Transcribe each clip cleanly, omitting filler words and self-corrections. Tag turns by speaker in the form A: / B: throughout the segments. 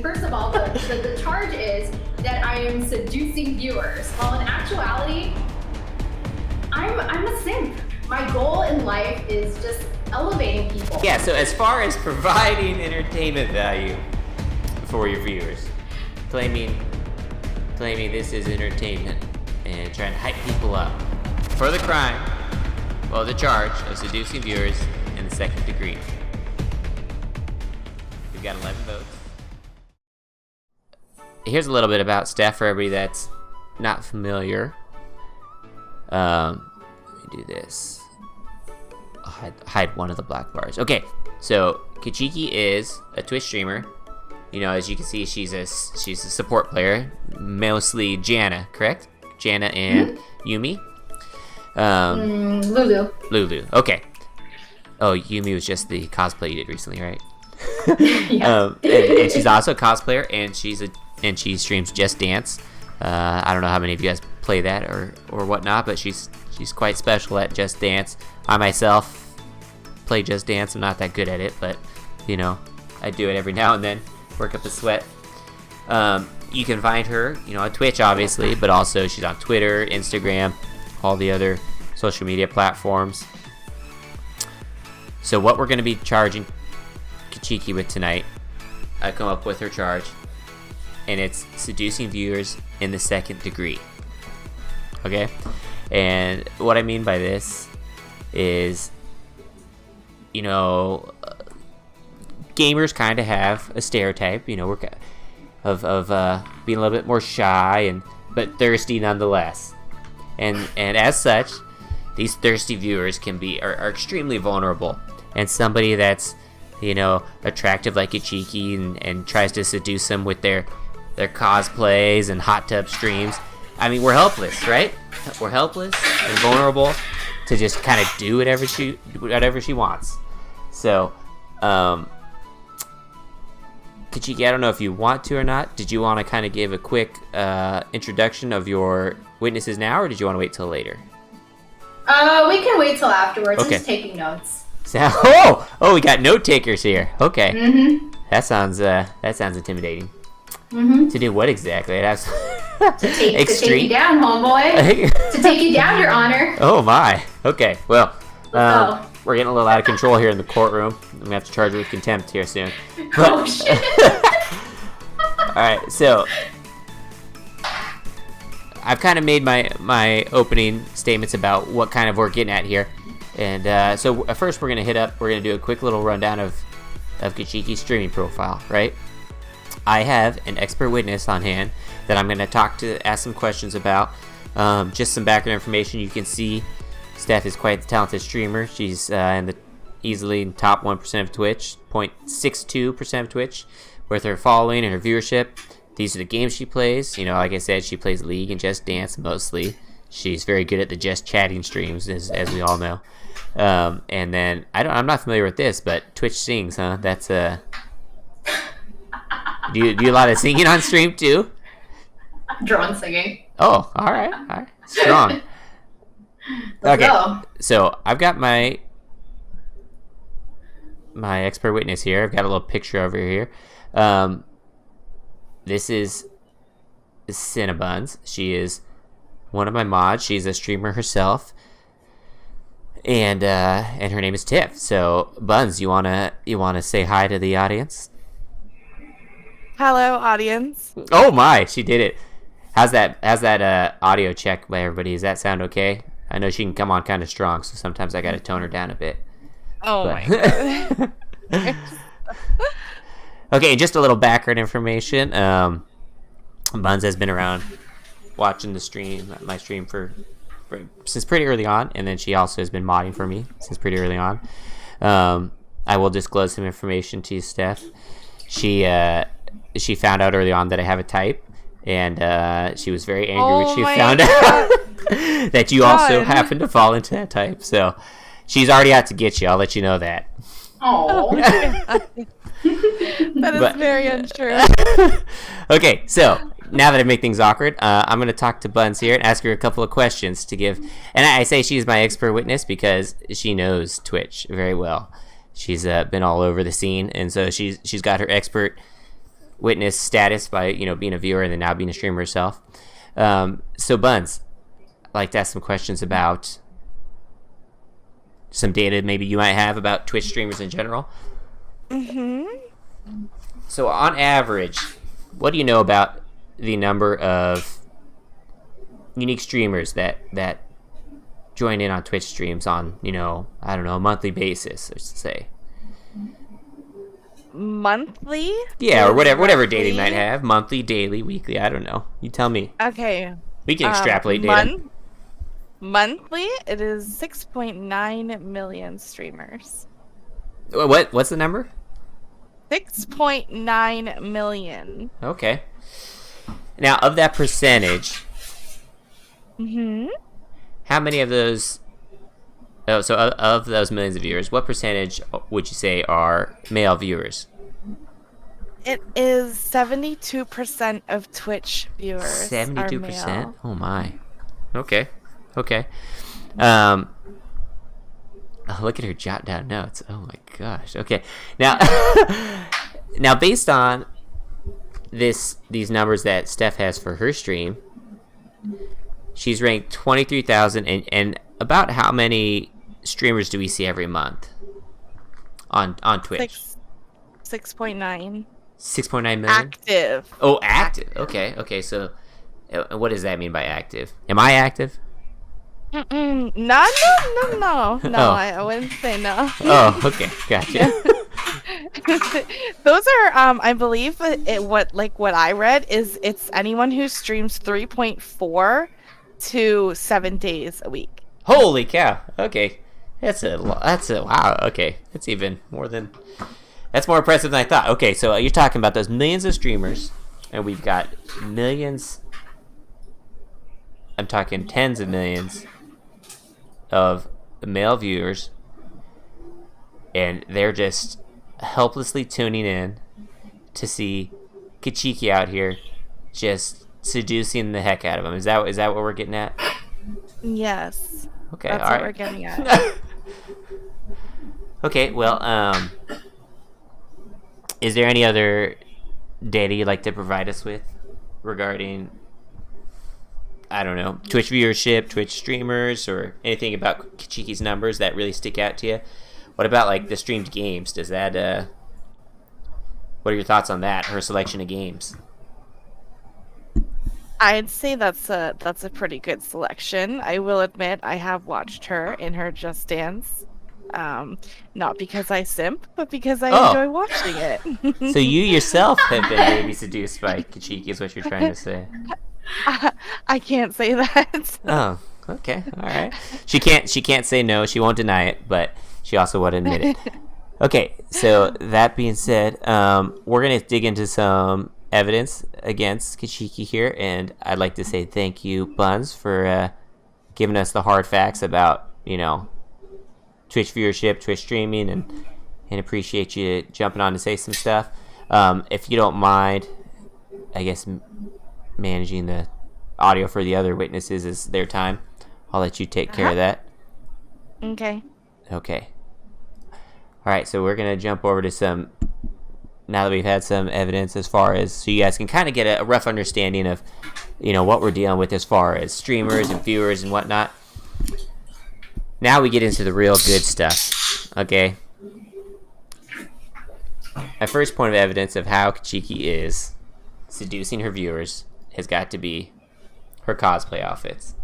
A: mean, first of all, the charge is that I am seducing viewers. While in actuality, I'm a simp. My goal in life is just elevating people.
B: Yeah, so as far as providing entertainment value for your viewers, claiming this is entertainment and trying to hype people up for the crime, well, the charge of seducing viewers in the second degree. We've got 11 votes. Here's a little bit about Steph for everybody that's not familiar. Let me do this. I'll hide one of the black bars. Okay, so Kichike is a Twitch streamer. You know, as you can see, she's a support player, mostly Janna, correct? Janna and Yumi. Lulu. Okay. Oh, Yumi was just the cosplay you did recently, right?
A: Yeah.
B: And she's also a cosplayer, and she streams Just Dance. I don't know how many of you guys play that or whatnot, but she's quite special at Just Dance. I myself play Just Dance. I'm not that good at it, but you know, I do it every now and then. Work up a sweat. You can find her, you know, on Twitch, obviously, but also she's on Twitter, Instagram, all the other social media platforms. So what we're going to be charging Kichike with tonight, I come up with her charge, and it's seducing viewers in the second degree. Okay? And what I mean by this is, you know, gamers kind of have a stereotype, you know, of being a little bit more shy but thirsty nonetheless. And as such, these thirsty viewers are extremely vulnerable. And somebody that's, you know, attractive like Kichike and tries to seduce them with their cosplays and hot tub streams. I mean, we're helpless, right? We're helpless and vulnerable to just kind of do whatever she wants. So, Kichike, I don't know if you want to or not. Did you want to kind of give a quick introduction of your witnesses now, or did you want to wait till later?
A: We can wait till afterwards.
B: Okay.
A: I'm just taking notes.
B: Oh, we got note takers here. Okay.
A: Mm-hmm.
B: That sounds intimidating.
A: Mm-hmm.
B: To do what exactly?
A: To take you down, homeboy. To take you down, Your Honor.
B: Oh my. Okay. Well,
A: Oh.
B: we're getting a little out of control here in the courtroom. I'm gonna have to charge her with contempt here soon.
A: Oh shit.
B: All right. So I've kind of made my opening statements about what kind of we're getting at here, and so first we're gonna do a quick little rundown of Kichike's streaming profile, right? I have an expert witness on hand that I'm gonna ask some questions about. Just some background information. You can see Steph is quite a talented streamer. She's in the easily top 1% of Twitch, 0.62% of Twitch, with her following and her viewership. These are the games she plays. You know, like I said, she plays League and Just Dance mostly. She's very good at the just chatting streams, as we all know. And then I'm not familiar with this, but Twitch sings, huh? That's do you do a lot of singing on stream too?
A: Drone singing.
B: Oh, all right, strong.
A: Let's go.
B: So I've got my expert witness here. I've got a little picture over here. This is Cinnabuns. She is one of my mods. She's a streamer herself, and her name is Tiff. So Buns, you wanna say hi to the audience?
C: Hello, audience.
B: Oh my, she did it. How's that audio check by everybody? Does that sound okay? I know she can come on kind of strong, so sometimes I gotta tone her down a bit.
C: Oh my god.
B: Okay, just a little background information. Buns has been around watching my stream for since pretty early on, and then she also has been modding for me since pretty early on. I will disclose some information to you, Steph. She found out early on that I have a type, and she was very angry when she found out that you also happen to fall into that type. So she's already out to get you. I'll let you know that.
A: Oh.
C: That is very untrue.
B: Okay, so now that I make things awkward, I'm going to talk to Buns here and ask her a couple of questions to give. And I say she's my expert witness because she knows Twitch very well. She's been all over the scene, and so she's got her expert witness status by, you know, being a viewer and then now being a streamer herself. So Buns, I'd like to ask some questions about some data maybe you might have about Twitch streamers in general. So on average, what do you know about the number of unique streamers that join in on Twitch streams on, you know, I don't know, a monthly basis, let's say?
C: Monthly?
B: Yeah, or whatever data you might have. Monthly, daily, weekly, I don't know. You tell me.
C: Okay.
B: We can extrapolate data.
C: Monthly, it is 6.9 million streamers.
B: What's the number?
C: 6.9 million.
B: Okay. Now, of that percentage, how many of those... Oh, so of those millions of viewers, what percentage would you say are male viewers?
C: It is 72% of Twitch viewers
B: 72%?
C: are male.
B: Oh my. Okay. Oh, look at her jot down notes. Oh my gosh. Okay. Now now based on these numbers that Steph has for her stream, she's ranked 23,000 and about how many streamers do we see every month on Twitch?
C: 6.9.
B: 6.9 million?
C: Active.
B: Oh, active. Okay. So what does that mean by active? Am I active?
C: No.
B: Oh.
C: I wouldn't say no.
B: Oh, okay. Gotcha.
C: Those are, I believe, what I read is it's anyone who streams 3.4 to 7 days a week.
B: Holy cow. Okay. That's a wow. Okay. That's even more than... That's more impressive than I thought. Okay, so you're talking about those millions of streamers, and we've got millions... I'm talking tens of millions of male viewers, and they're just helplessly tuning in to see Kichike out here just seducing the heck out of them. Is that what we're getting at?
C: Yes.
B: Okay,
C: that's
B: all
C: what
B: right.
C: we're getting at.
B: Okay, well, is there any other data you'd like to provide us with regarding, I don't know, Twitch viewership, Twitch streamers, or anything about Kichike's numbers that really stick out to you? What about, like, the streamed games? Does that, what are your thoughts on that, her selection of games?
C: I'd say that's a pretty good selection. I will admit I have watched her in her Just Dance. Not because I simp, but because I enjoy watching it.
B: So you yourself have been maybe seduced by Kichike, is what you're trying to say.
C: I can't say that.
B: Oh, okay, all right. She can't say no. She won't deny it, but she also won't admit it. Okay, so that being said, we're gonna dig into some evidence against Kichike here, and I'd like to say thank you, Buns, for giving us the hard facts about, you know, Twitch viewership, Twitch streaming, and appreciate you jumping on to say some stuff. If you don't mind, I guess managing the audio for the other witnesses is their time. I'll let you take care of that.
C: Okay.
B: All right, so we're gonna jump over to some. Now that we've had some evidence, as far as so you guys can kind of get a rough understanding of, you know, what we're dealing with as far as streamers and viewers and whatnot. Now we get into the real good stuff, okay? My first point of evidence of how Kichike is seducing her viewers has got to be her cosplay outfits.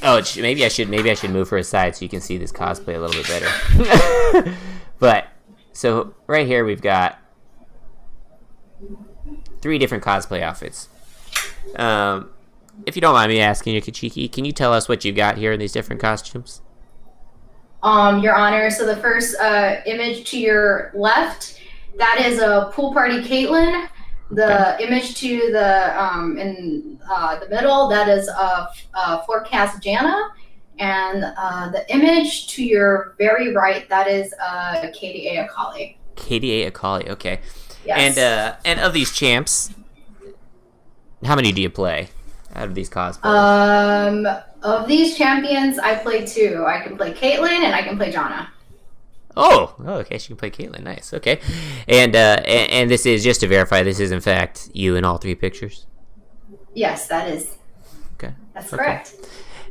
B: Oh, maybe I should move her aside so you can see this cosplay a little bit better. But so right here we've got 3 different cosplay outfits. If you don't mind me asking you, Kichike, can you tell us what you got here in these different costumes?
A: Your Honor, so the first image to your left, that is a pool party Caitlyn. The image to the in the middle, that is a forecast Jana. And the image to your very right, that is Katie A. Akali.
B: Katie A. Akali, okay.
A: Yes.
B: And of these champs, how many do you play out of these cosplays?
A: Of these champions, I play 2. I can play Caitlyn and I can play Jana.
B: Oh, okay. She can play Caitlyn. Nice. Okay, and this is just to verify. This is in fact you in all 3 pictures.
A: Yes, that is.
B: Okay,
A: That's correct.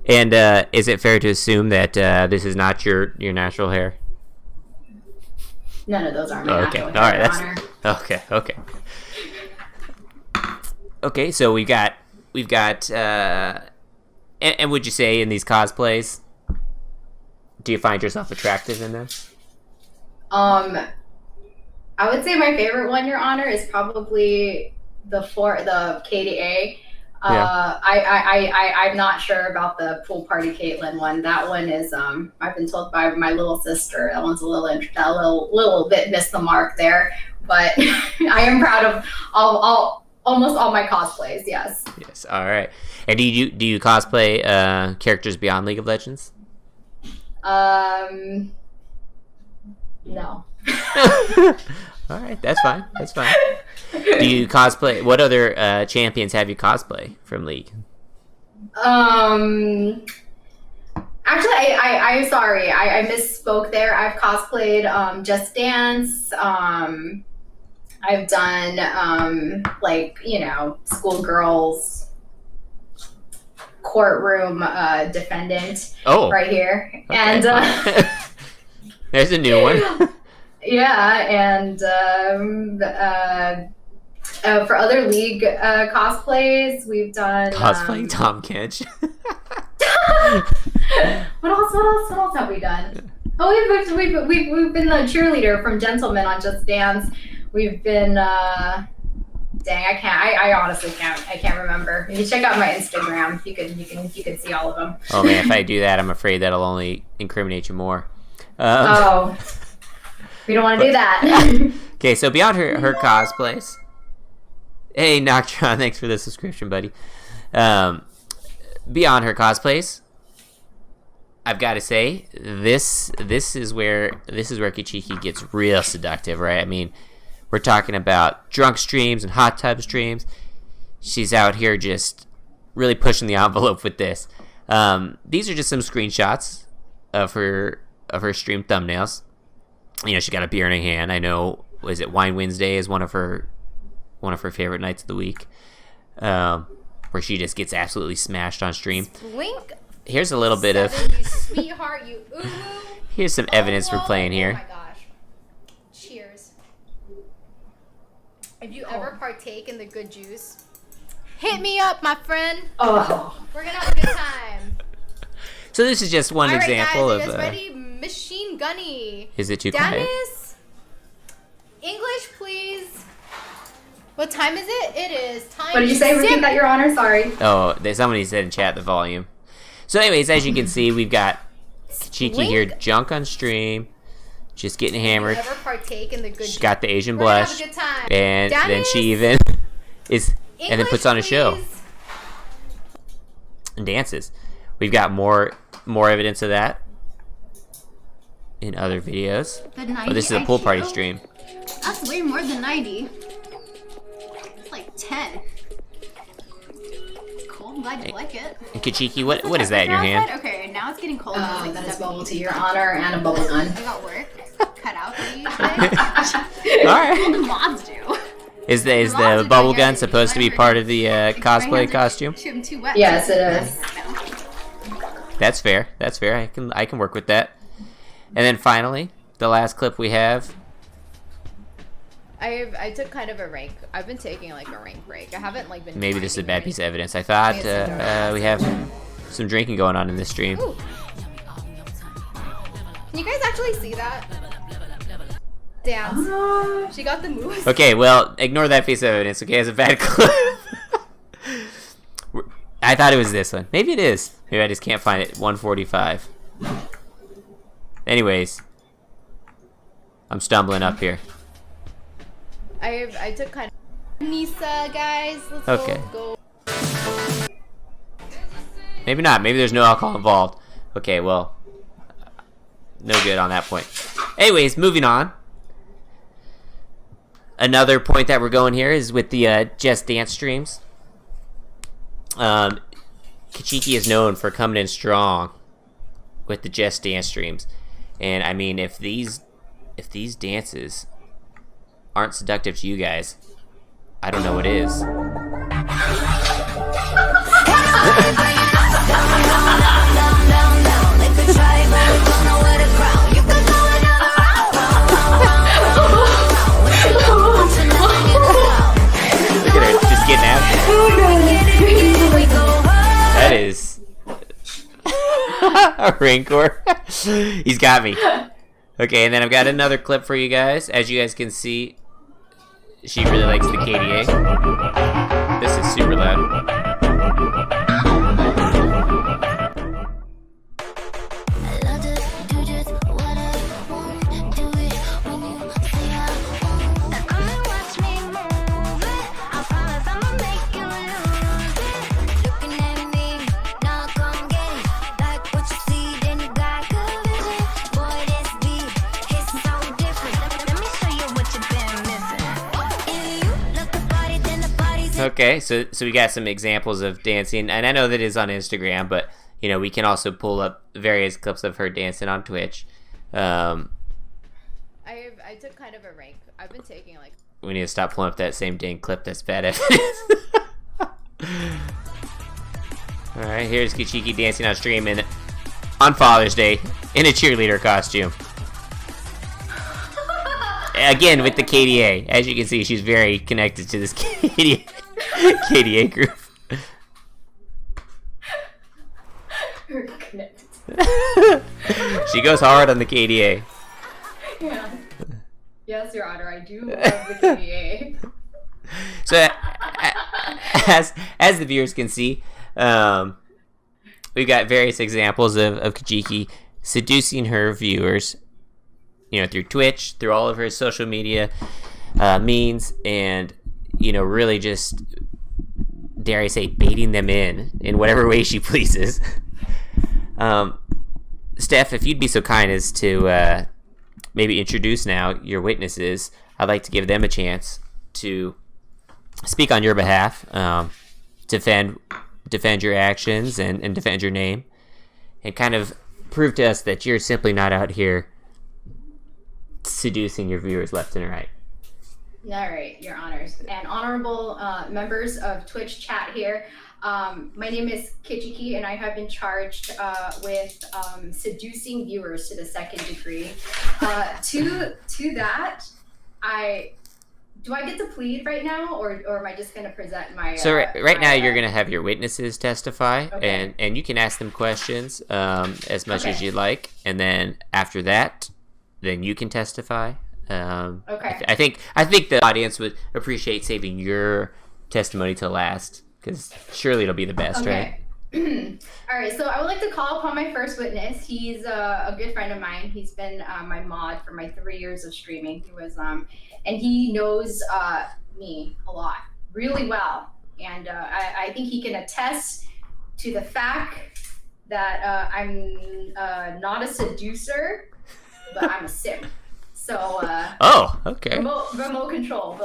B: And is it fair to assume that this is not your natural hair?
A: None of those are my
B: Okay.
A: natural
B: All
A: hair,
B: right.
A: Your Honor.
B: Okay. Okay. So we've got. And would you say in these cosplays, do you find yourself attractive in them?
A: I would say my favorite one, Your Honor, is probably the KDA.
B: Yeah.
A: I'm not sure about the pool party Caitlyn one. That one is I've been told by my little sister that one's a little bit missed the mark there. But I am proud of almost all my cosplays. Yes.
B: Yes. All right. And do you cosplay characters beyond League of Legends?
A: No.
B: All right, that's fine. Do you cosplay? What other champions have you cosplay from League?
A: Actually, I'm sorry. I misspoke there. I've cosplayed Just Dance. I've done schoolgirls courtroom defendant.
B: Oh,
A: right here.
B: Okay.
A: And
B: there's a new one.
A: yeah, and for other league cosplays, we've done
B: Cosplaying Tom Kench.
A: What else have we done? Oh, we've been the cheerleader from Gentlemen on Just Dance. We've been I honestly can't remember. If you check out my Instagram, you can see all of them.
B: Oh man, if I do that, I'm afraid that'll only incriminate you more.
A: We don't want to do that.
B: Okay, so beyond her cosplays. Hey Noctron, thanks for the subscription, buddy. Beyond her cosplays, I've got to say this is where Kichike gets real seductive, right? I mean, we're talking about drunk streams and hot tub streams. She's out here just really pushing the envelope with this. These are just some screenshots of her stream thumbnails. You know, she got a beer in her hand. I know, was it Wine Wednesday is one of her favorite nights of the week, where she just gets absolutely smashed on stream.
D: Blink.
B: Here's a little bit of
D: You sweetheart, you uwu.
B: here's some evidence we're playing
D: Oh
B: here.
D: my gosh. Cheers. If you ever partake in the good juice, hit me up, my friend.
A: Oh,
D: We're gonna have a good time.
B: So this is just one
D: All right,
B: example
D: guys, are you
B: of.
D: guys ready? Machine Gunny.
B: Is it too quiet?
D: Dennis, English, please. What time is it? It is time.
A: what did you
D: to
A: say? Repeat
D: sip.
A: that, Your Honor. Sorry.
B: Oh, there's somebody said in chat the volume. So, anyways, as you can see, we've got Kichike here, junk on stream, just getting hammered.
D: Ever partake in the good
B: She's
D: juice?
B: got the Asian
D: We're gonna have
B: blush,
D: a good time.
B: and then
D: Dennis,
B: she even is, and then
D: English,
B: puts on a show
D: please.
B: and dances. We've got more evidence of that in other videos.
E: The 90
B: Oh, this is a pool party
E: IQ?
B: stream.
E: That's way more than 90. It's like 10. Cool, I'm glad you like it.
B: And Kichike, what is that in your hand?
E: Okay, now it's getting cold. It's like
A: That is
E: 70.
A: bubble tea, Your Honor, and a bubble gun.
E: I got work cut out for you today.
B: All
E: What
B: right.
E: do mods do?
B: Is
E: Mods
B: the
E: are
B: bubble
E: doing
B: gun
E: everything.
B: supposed to be
E: I'm
B: part of the
E: My
B: cosplay
E: hands are
B: costume?
E: Too, too wet.
A: Yes, it is.
B: That's fair. I can work with that. And then finally, the last clip we have.
D: I took kind of a rank. I've been taking like a rank break. I haven't like been.
B: Maybe this is a bad
D: grinding or
B: piece of evidence. I thought we have some drinking going on in this stream.
D: Ooh. Can you guys actually see that? Dance. She got the moves.
B: Okay, well, ignore that piece of evidence. Okay, it's a bad clip. I thought it was this one. Maybe it is. Maybe I just can't find it. 145. Anyways, I'm stumbling up here.
D: I took kind of Nisa, guys. Let's
B: Okay.
D: go.
B: Maybe not. Maybe there's no alcohol involved. Okay, well, no good on that point. Anyways, moving on. Another point that we're going here is with the Just Dance streams. Kichike is known for coming in strong with the Just Dance streams. And, I mean, if these if these dances aren't seductive to you guys, I don't know what is. Look at her, just getting out. That is a rancor. He's got me. Okay, and then I've got another clip for you guys. As you guys can see, she really likes the KDA. This is super loud. Okay, so we got some examples of dancing, and I know that is on Instagram, but we can also pull up various clips of her dancing on Twitch.
F: I took kind of a rank. I've been taking like.
B: We need to stop pulling up that same dang clip. That's bad evidence. All right, here's Kichike dancing on stream on Father's Day in a cheerleader costume. Again with the KDA. As you can see, she's very connected to this KDA group. She goes hard on the KDA.
A: Yeah. Yes, Your Honor, I do love the KDA.
B: So, as the viewers can see, we've got various examples of Kichike seducing her viewers, through Twitch, through all of her social media means, and really just, dare I say, baiting them in whatever way she pleases. Steph, if you'd be so kind as to maybe introduce now your witnesses, I'd like to give them a chance to speak on your behalf, defend your actions and defend your name, and kind of prove to us that you're simply not out here seducing your viewers left and right.
A: All right, Your Honors and honorable members of Twitch chat here. My name is Kichike, and I have been charged with seducing viewers to the second degree. To that, do I get to plead right now, or am I just going to present my?
B: So right now, you're going to have your witnesses testify,
A: Okay.
B: and you can ask them questions as much as you'd like, and then after that, then you can testify.
A: Okay.
B: I think the audience would appreciate saving your testimony to last, because surely it'll be the best, right?
A: All right, so I would like to call upon my first witness. He's a good friend of mine. He's been my mod for my 3 years of streaming. He was and he knows me a lot, really well, and I think he can attest to the fact that I'm not a seducer, but I'm a simp. So
B: Oh, okay.
A: remote control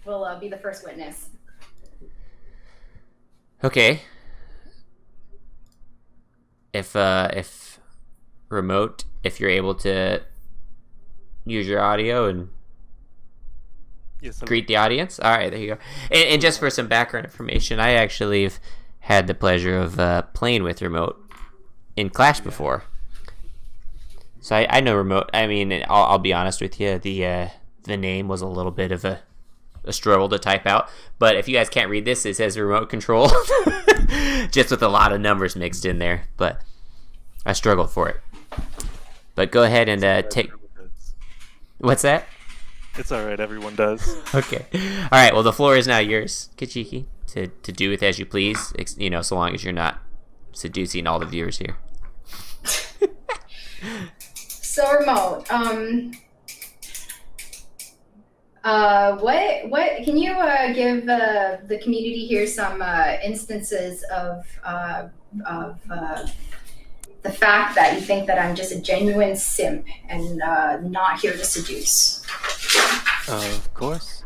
A: will be the first witness.
B: Okay. If remote, if you're able to use your audio and
G: Yes,
B: greet the audience. All right, there you go. And just for some background information, I actually have had the pleasure of playing with remote in Clash before. So I know remote. I mean, I'll be honest with you. The name was a little bit of a struggle to type out. But if you guys can't read this, it says remote control, just with a lot of numbers mixed in there. But I struggled for it. But go ahead and take. What's that?
G: It's all right. Everyone does.
B: Okay. All right. Well, the floor is now yours, Kichike, to do with as you please. So long as you're not seducing all the viewers here.
A: So remote. What can you give the community here some instances of the fact that you think that I'm just a genuine simp and not here to seduce?
G: Of course.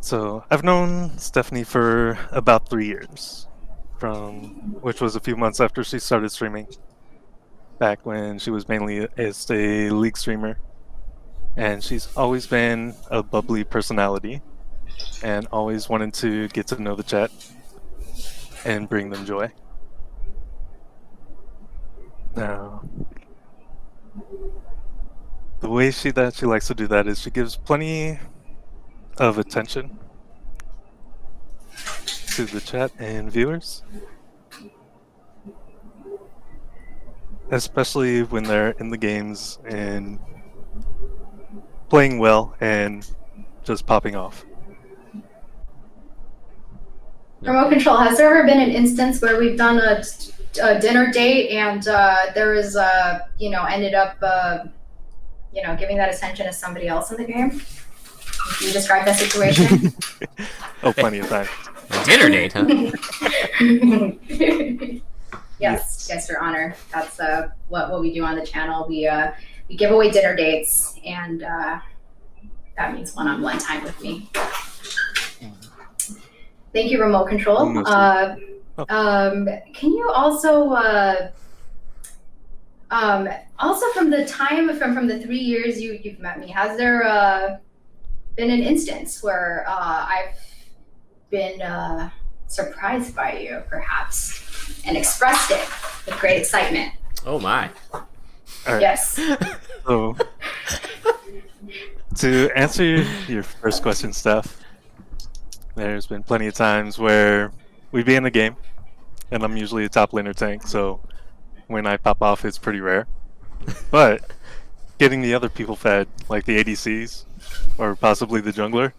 G: So I've known Stephanie for about 3 years, which was a few months after she started streaming. back when she was mainly as a League streamer. And she's always been a bubbly personality and always wanted to get to know the chat and bring them joy. Now, the way she likes to do that is she gives plenty of attention to the chat and viewers, especially when they're in the games and playing well and just popping off.
A: Remote control, has there ever been an instance where we've done a dinner date and there is, ended up, giving that attention to somebody else in the game? Can you describe that situation?
G: Oh, plenty of times.
B: A dinner date, huh?
A: Yes, Your Honor. That's what we do on the channel. We give away dinner dates, and that means one-on-one time with me. Thank you, remote control. Can you also from the time from the 3 years you've met me, has there been an instance where I've been surprised by you, perhaps, and expressed it with great excitement?
B: Oh my.
G: All right.
A: Yes.
G: So, to answer your first question, Steph, there's been plenty of times where we'd be in a game, and I'm usually a top laner tank, so when I pop off, it's pretty rare. But getting the other people fed, like the ADCs, or possibly the jungler,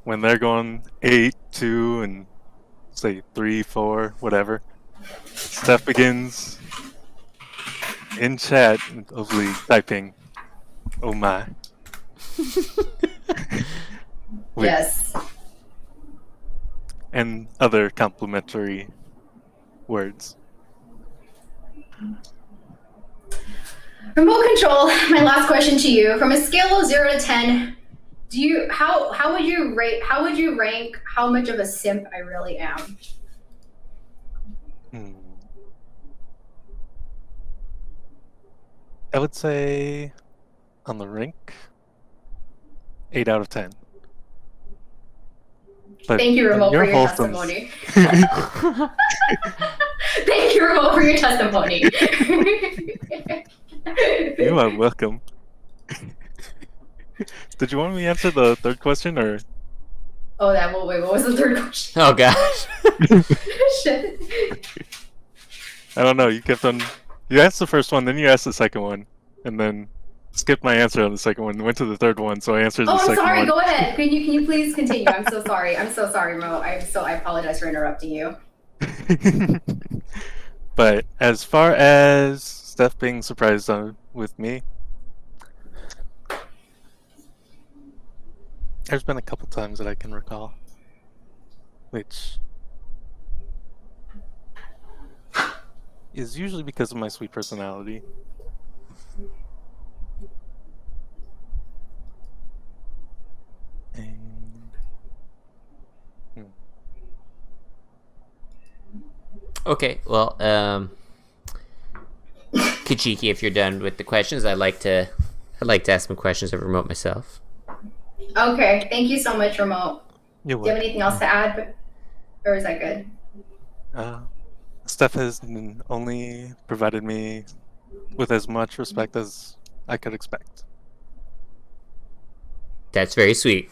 G: when they're going 8, 2, and say 3, 4, whatever, Steph begins in chat of League typing, "Oh my."
A: Yes.
G: And other complimentary words.
A: Remote control, my last question to you. From a scale of 0 to 10, how would you rank how much of a simp I really am?
G: I would say on the rink, 8 out of 10. But
A: Thank you, Remote, for your
G: wholesome.
A: testimony. Thank you, Remote, for your testimony.
G: You are welcome. Did you want me to answer the third question, or?
A: Oh, wait, what was the third question?
B: Oh gosh.
A: Shit.
G: I don't know. You kept on. You asked the first one, then you asked the second one, and then skipped my answer on the second one and went to the third one, so I answered the second one.
A: Oh, I'm sorry. Go ahead. Can you please continue? I'm so sorry. I'm so sorry, Mo. I apologize for interrupting you.
G: But as far as Steph being surprised with me, there's been a couple times that I can recall, which is usually because of my sweet personality.
B: Okay, well, Kichike, if you're done with the questions, I'd like to ask some questions of Remote myself.
A: Okay, thank you so much, Remote.
G: Do
A: you have anything else to add, or is that good?
G: Steph has only provided me with as much respect as I could expect.
B: That's very sweet.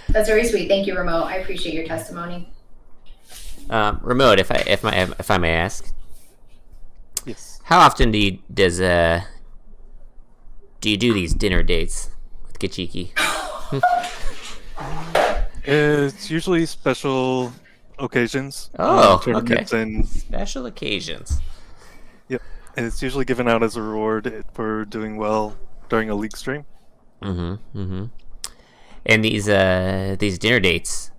A: That's very sweet. Thank you, Remote. I appreciate your testimony.
B: Remote, if I may ask,
G: yes.
B: How often do you do these dinner dates with Kichike?
G: It's usually special occasions.
B: Oh, okay.
G: Tournaments and
B: Special occasions.
G: yep, and it's usually given out as a reward for doing well during a league stream.
B: And these dinner dates,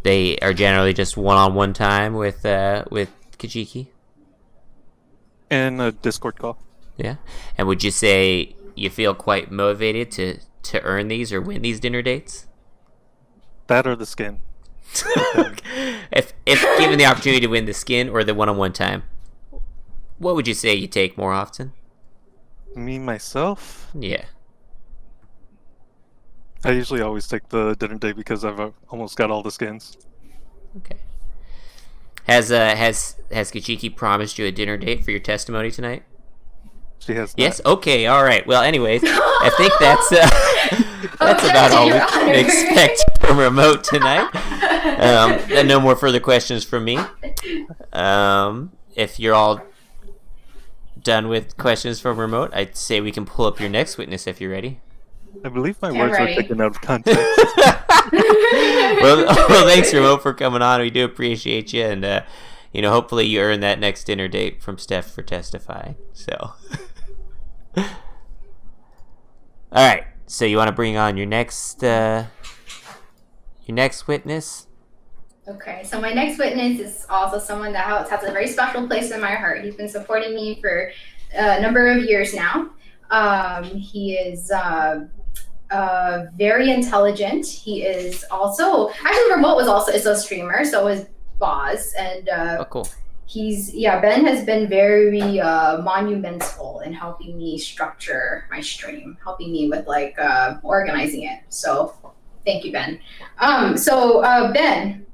B: they are generally just one-on-one time with Kichike?
G: And a Discord call.
B: Yeah. And would you say you feel quite motivated to earn these or win these dinner dates?
G: That or the skin.
B: If given the opportunity to win the skin or the one-on-one time? what would you say you take more often?
G: Me, myself,
B: Yeah.
G: I usually always take the dinner date because I've almost got all the skins.
B: Okay. Has Kichike promised you a dinner date for your testimony tonight?
G: She has not.
B: Yes. Okay. All right. Well, anyways, I think that's about all we can expect from remote tonight. And no more further questions from me. If you're all done with questions from remote, I'd say we can pull up your next witness if you're ready.
G: I believe my
A: I'm
G: words were
A: ready.
G: taken out of context.
B: well, thanks remote for coming on. We do appreciate you, and hopefully you earn that next dinner date from Steph for testifying. So, all right. So you want to bring on your next witness?
A: Okay, so my next witness is also someone that has a very special place in my heart. He's been supporting me for a number of years now. He is very intelligent. He is also actually Remote is a streamer, so is Boz, and
B: Oh, cool.
A: Ben has been very monumental in helping me structure my stream, helping me with organizing it. So thank you, Ben. Ben.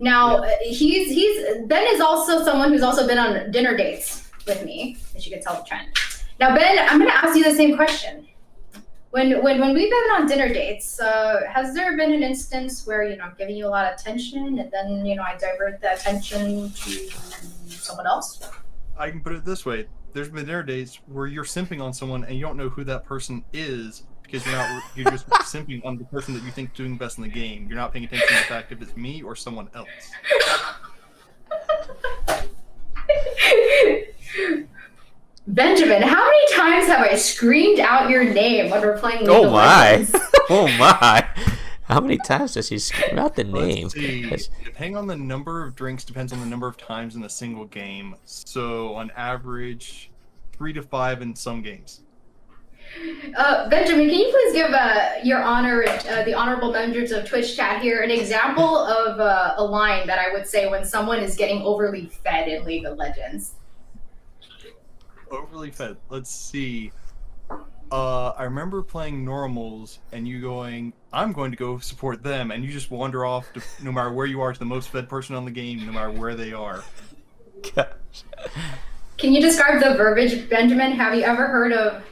A: Now Ben is also someone who's also been on dinner dates with me, as you can tell the trend. Now, Ben, I'm going to ask you the same question. When we've been on dinner dates, has there been an instance where I'm giving you a lot of attention, and then I divert the attention to someone else?
H: I can put it this way: there's been dinner dates where you're simping on someone and you don't know who that person is because you're just simping on the person that you think is doing best in the game. You're not paying attention to the fact if it's me or someone else.
A: Benjamin, how many times have I screamed out your name when we're playing League of
B: my!
A: Legends?
B: Oh my! How many times does he scream out the name?
H: Let's see. Depending on the number of drinks, depends on the number of times in a single game. So on average, 3 to 5 in some games.
A: Benjamin, can you please give the honorable members of Twitch chat here an example of a line that I would say when someone is getting overly fed in League of Legends?
H: Overly fed. Let's see. I remember playing normals and you going, I'm going to go support them, and you just wander off to, no matter where you are, to the most fed person on the game, no matter where they are.
B: Gosh.
A: Can you describe the verbiage, Benjamin? Have you ever heard of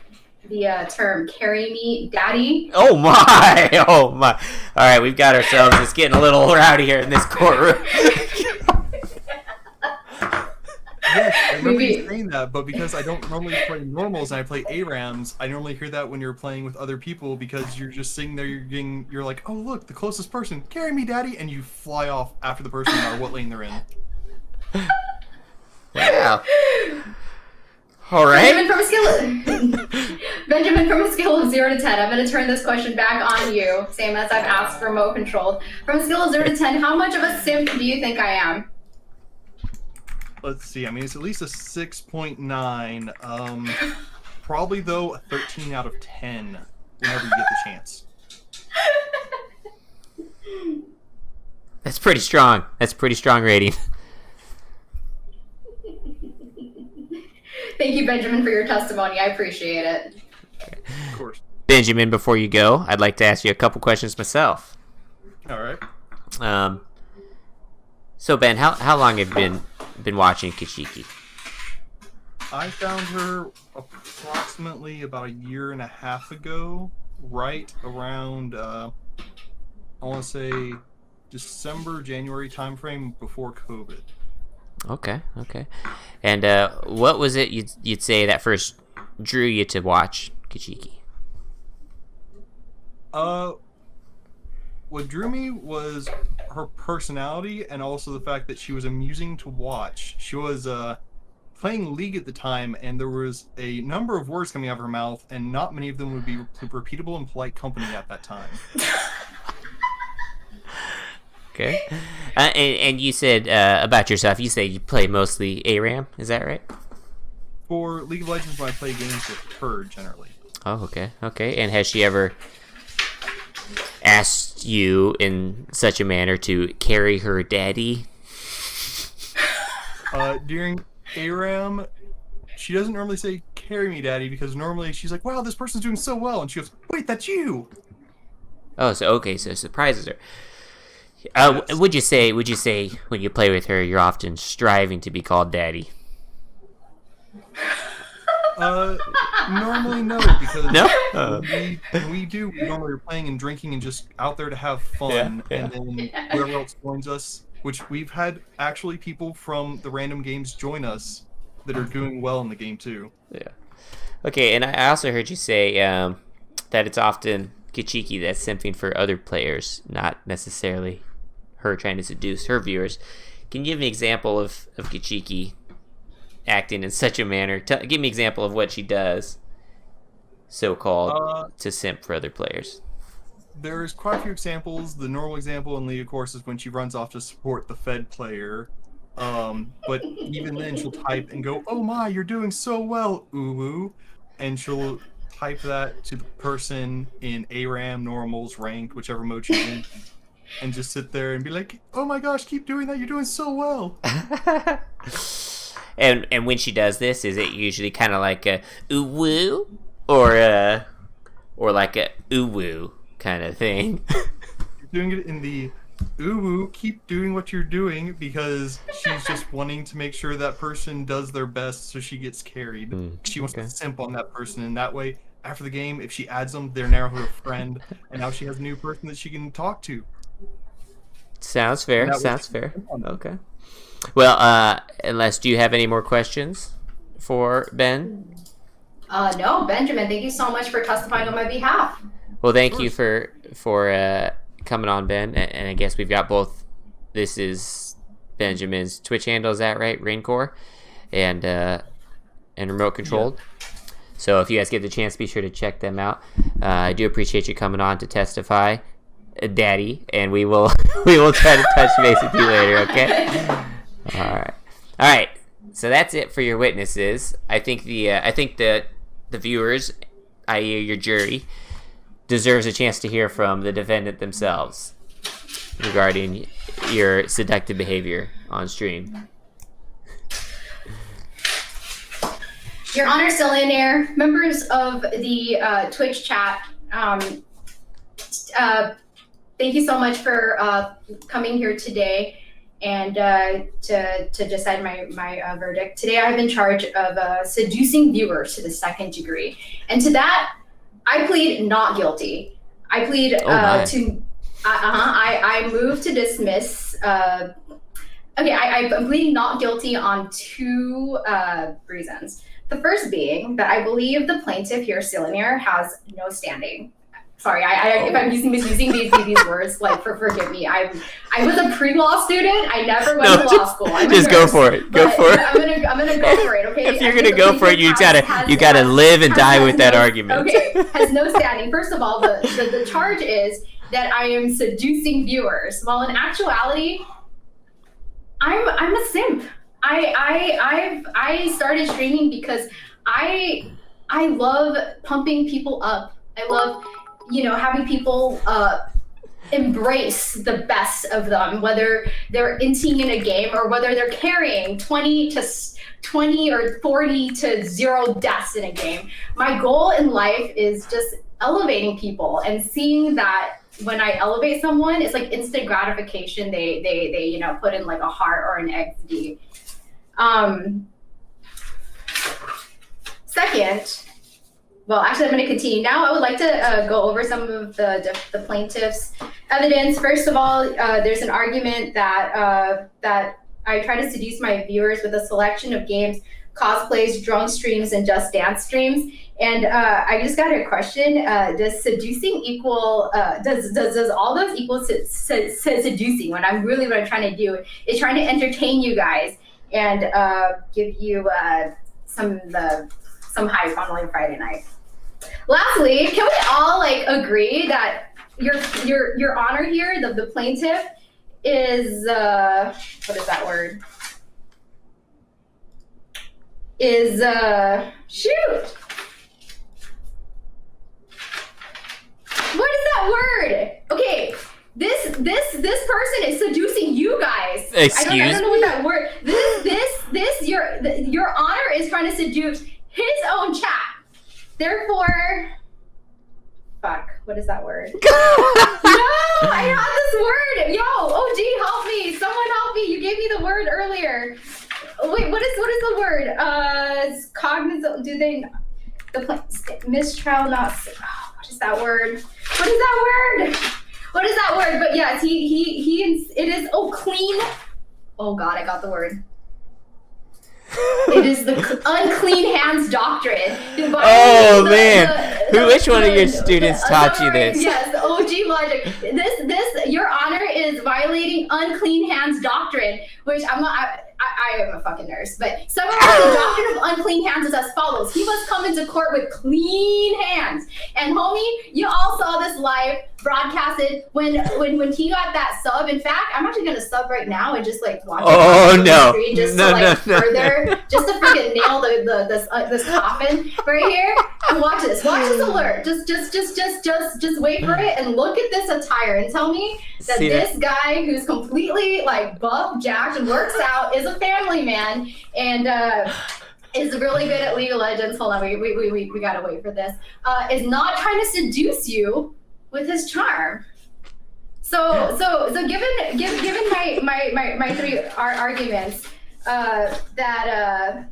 A: the term "carry me, daddy"?
B: Oh my! Oh my! All right, we've got ourselves. It's getting a little rowdy here in this courtroom.
H: Yes, I remember you saying that, but because I don't normally play normals and I play ARAMs, I normally hear that when you're playing with other people because you're just sitting there, you're like, oh look, the closest person, carry me, daddy, and you fly off after the person no matter what lane they're in.
B: Wow. All right.
A: Benjamin, from a scale of 0 to 10, I'm going to turn this question back on you, same as I've asked remote controlled. From a scale of 0 to 10, how much of a simp do you think I am?
H: Let's see. I mean, it's at least a 6.9. Probably though a 13 out of 10 whenever you get the chance.
B: That's pretty strong. That's a pretty strong rating.
A: Thank you, Benjamin, for your testimony. I appreciate it.
H: Of course.
B: Benjamin, before you go, I'd like to ask you a couple questions myself.
H: All right.
B: So Ben, how long have you been watching Kichike?
H: I found her approximately about a year and a half ago, right around I want to say December, January timeframe before COVID.
B: Okay. And what was it you'd say that first drew you to watch Kichike?
H: What drew me was her personality and also the fact that she was amusing to watch. She was playing League at the time, and there was a number of words coming out of her mouth, and not many of them would be repeatable in polite company at that time.
B: Okay. And you said about yourself, you say you play mostly ARAM, is that right?
H: For League of Legends, when I play games with her, generally.
B: Oh, okay. And has she ever asked you in such a manner to carry her daddy?
H: During ARAM, she doesn't normally say "carry me, daddy," because normally she's like, "Wow, this person's doing so well," and she goes, "Wait, that's you."
B: Oh, so it surprises her.
H: Yes.
B: Would you say when you play with her, you're often striving to be called daddy?
H: Normally no, because
B: No?
H: when we normally are playing and drinking and just out there to have fun,
B: Yeah.
H: and then whoever else joins us, which we've had actually people from the random games join us that are doing well in the game too.
B: Yeah. Okay, and I also heard you say that it's often Kichike that's simping for other players, not necessarily her trying to seduce her viewers. Can you give me an example of Kichike acting in such a manner? Give me an example of what she does, so-called, to simp for other players.
H: There's quite a few examples. The normal example in League, of course, is when she runs off to support the Fed player. But even then, she'll type and go, "Oh my, you're doing so well, ooh," and she'll type that to the person in ARAM, normals, ranked, whichever mode she's in, and just sit there and be like, "Oh my gosh, keep doing that. You're doing so well."
B: And when she does this, is it usually kind of like a ooh woo, or like a ooh woo kind of thing?
H: You're doing it in the ooh, keep doing what you're doing, because she's just wanting to make sure that person does their best so she gets carried. She wants to simp on that person, and that way, after the game, if she adds them, they're now her friend, and now she has a new person that she can talk to.
B: Sounds fair.
H: And that
B: Sounds
H: was-
B: fair. Okay. Well, unless, do you have any more questions for Ben?
A: No, Benjamin, thank you so much for testifying on my behalf.
B: Well, thank you for coming on, Ben. And I guess we've got both. This is Benjamin's Twitch handle, is that right? Raincore, and remote controlled. So if you guys get the chance, be sure to check them out. I do appreciate you coming on to testify, Daddy, and we will try to touch base with you later. Okay. All right. So that's it for your witnesses. I think the viewers, i.e., your jury, deserves a chance to hear from the defendant themselves regarding your seductive behavior on stream.
A: Your Honor, Zillionaire, members of the Twitch chat, thank you so much for coming here today and to decide my verdict. Today I have in charge of seducing viewers to the second degree. And to that, I plead not guilty. I plead I move to dismiss. I'm pleading not guilty on two reasons. The first being that I believe the plaintiff here, Zillionaire, has no standing. Sorry, if I'm misusing these words, like, forgive me. I was a pre-law student. I never went to law school.
B: Just go for it. Go for it.
A: I'm gonna go for it. Okay.
B: If you're gonna go for it, you gotta live and die with that argument.
A: Okay, has no standing. First of all, the charge is that I am seducing viewers. While in actuality, I'm a simp. I started streaming because I love pumping people up. I love, having people embrace the best of them, whether they're inting in a game or whether they're carrying 20 or 40 to 0 deaths in a game. My goal in life is just elevating people and seeing that when I elevate someone, it's like instant gratification. They put in like a heart or an XD. Second, well, actually, I'm going to continue. Now, I would like to go over some of the plaintiff's evidence. First of all, there's an argument that I try to seduce my viewers with a selection of games, cosplays, drunk streams, and Just Dance streams. And I just got a question: does seducing equal? Does all those equal seducing? What I'm trying to do is trying to entertain you guys and give you some hype on Friday night. Lastly, can we all agree that your honor here, the plaintiff, is what is that word? Is shoot. What is that word? Okay, this person is seducing you guys.
B: Excuse
A: I don't know what that word. This your honor is trying to seduce his own chat. Therefore, fuck, what is that word? No, I have this word. Yo, OG, help me. Someone help me. You gave me the word earlier. Wait, what is the word? Cognizant. Do they? Mistrial, not. Oh, what is that word? What is that word? What is that word? But yes, it is. Oh, clean. Oh God, I got the word. It is the unclean hands doctrine.
B: Oh man, which one of your students taught you this?
A: Yes, the OG logic. This, Your Honor, is violating unclean hands doctrine, which I'm not. I am a fucking nurse, but summarizing the doctrine of unclean hands is as follows: he must come into court with clean hands. And homie, you all saw this live broadcasted when he got that sub. In fact, I'm actually gonna sub right now and just like watch it on the screen just further, just to freaking nail this coffin right here. And watch this alert. Just wait for it and look at this attire and tell me that this guy who's completely like buff, jacked, and works out is a family man and is really good at League of Legends. Hold on, we gotta wait for this. Is not trying to seduce you with his charm. So given my three arguments, that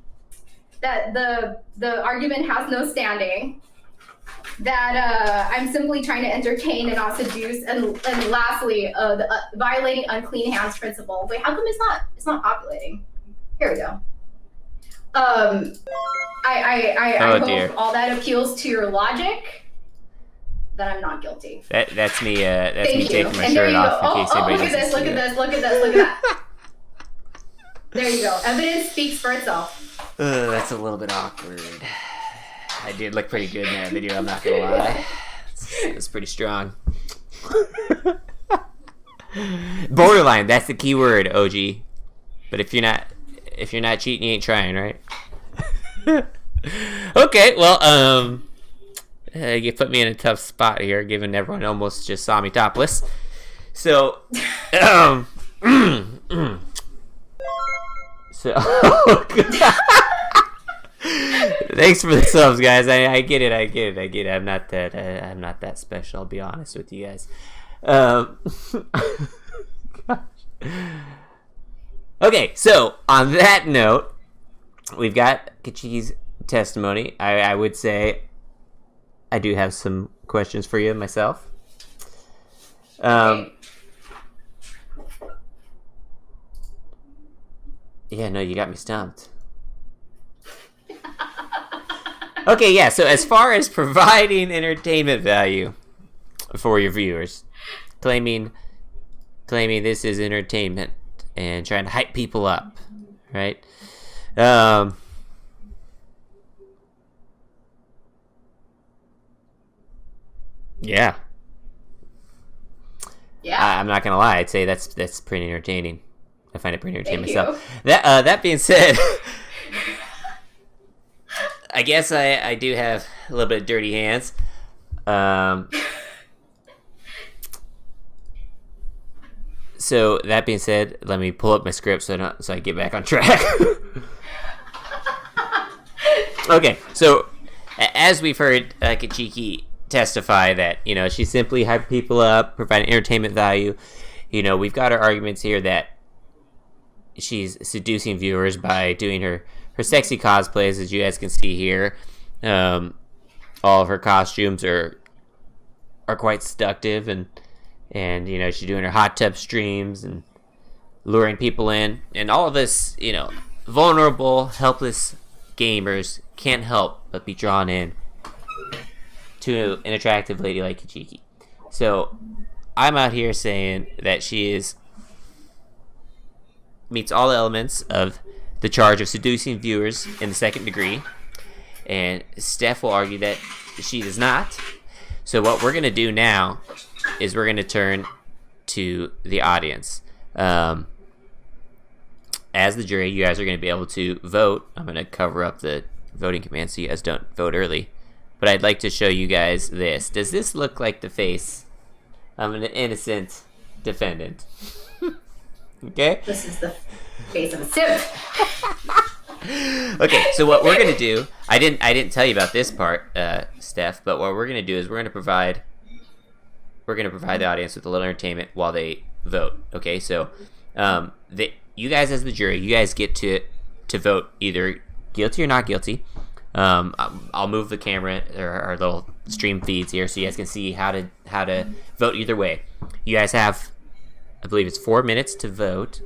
A: the argument has no standing, that I'm simply trying to entertain and not seduce, and lastly, violating unclean hands principle. Wait, how come it's not populating? Here we go. I hope all that appeals to your logic. That I'm not guilty.
B: That's me. That's me taking my shirt off. In case
A: look at this! Look at this! Look at that! There you go. Evidence speaks for itself.
B: That's a little bit awkward. I did look pretty good in that video. I'm not gonna lie. It's pretty strong. Borderline. That's the key word, OG. But if you're not cheating, you ain't trying, right? Okay. Well, you put me in a tough spot here, given everyone almost just saw me topless. So, thanks for the subs, guys. I get it. I'm not that special. I'll be honest with you guys. Okay, so on that note, we've got Kichike's testimony. I would say I do have some questions for you myself. Yeah, no, you got me stumped. Okay, yeah, so as far as providing entertainment value for your viewers, claiming this is entertainment and trying to hype people up, right? Yeah. I'm not gonna lie. I'd say that's pretty entertaining. I find it pretty entertaining myself. That being said, I guess I do have a little bit of dirty hands. So that being said, let me pull up my script so I get back on track. Okay, so as we've heard Kichike testify that, she simply hyped people up, providing entertainment value. We've got our arguments here that she's seducing viewers by doing her sexy cosplays, as you guys can see here. All of her costumes are quite seductive, and she's doing her hot tub streams and luring people in, and all of us, vulnerable, helpless gamers can't help but be drawn in to an attractive lady like Kichike. So I'm out here saying that she meets all the elements of the charge of seducing viewers in the second degree, and Steph will argue that she does not. So what we're going to do now is we're going to turn to the audience. As the jury, you guys are going to be able to vote. I'm going to cover up the voting command so you guys don't vote early. But I'd like to show you guys this. Does this look like the face of an innocent defendant? Okay.
A: This is the face of a simp.
B: Okay, so what we're gonna do, I didn't tell you about this part, Steph, but what we're gonna do is we're gonna provide the audience with a little entertainment while they vote. Okay, so you guys as the jury, you guys get to vote either guilty or not guilty. I'll move the camera or our little stream feeds here so you guys can see how to vote either way. You guys have, I believe it's 4 minutes to vote.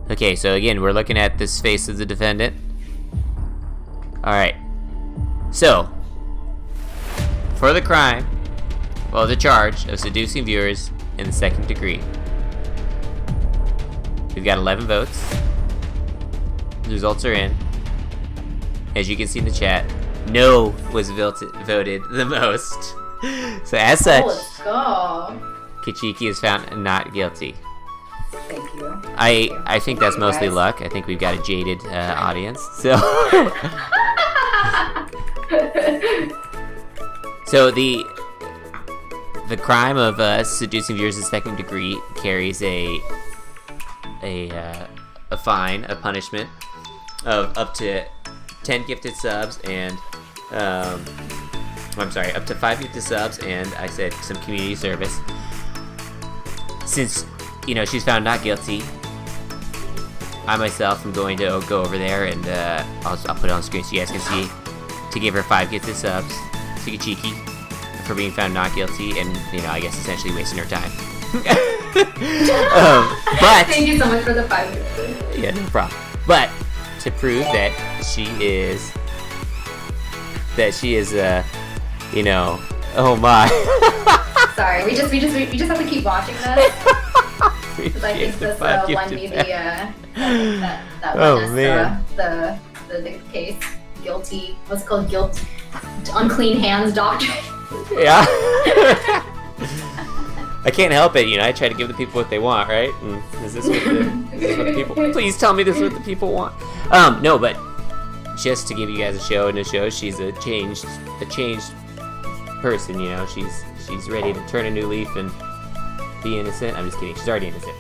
B: Okay, so again, we're looking at this face of the defendant. Alright. So, for the crime, well, the charge of seducing viewers in the second degree, we've got 11 votes. The results are in. As you can see in the chat, no was voted the most. So as such,
A: Let's go.
B: Kichike is found not guilty.
A: Thank you.
B: I think that's mostly
A: guys.
B: luck. I think we've got a jaded audience. So, so the crime of seducing viewers in second degree carries a fine, a punishment of up to 10 gifted subs and I'm sorry, up to 5 gifted subs and I said some community service. Since she's found not guilty, I myself am going to go over there and I'll put it on screen so you guys can see, to give her 5 gifted subs to Kichike for being found not guilty and I guess essentially wasting her time. But
A: Thank you so much for the 5 minutes.
B: yeah, no problem. But to prove that she is oh my.
A: Sorry, we just have to keep watching this. Because I think this won me that
B: Oh,
A: won us
B: man.
A: the case. Guilty. What's it called? Guilt. Unclean hands doctrine.
B: Yeah. I can't help it, I try to give the people what they want, right? And is this what the people? Please tell me this is what the people want. No, but just to give you guys a show and to show she's a changed person. She's ready to turn a new leaf and be innocent. I'm just kidding. She's already innocent.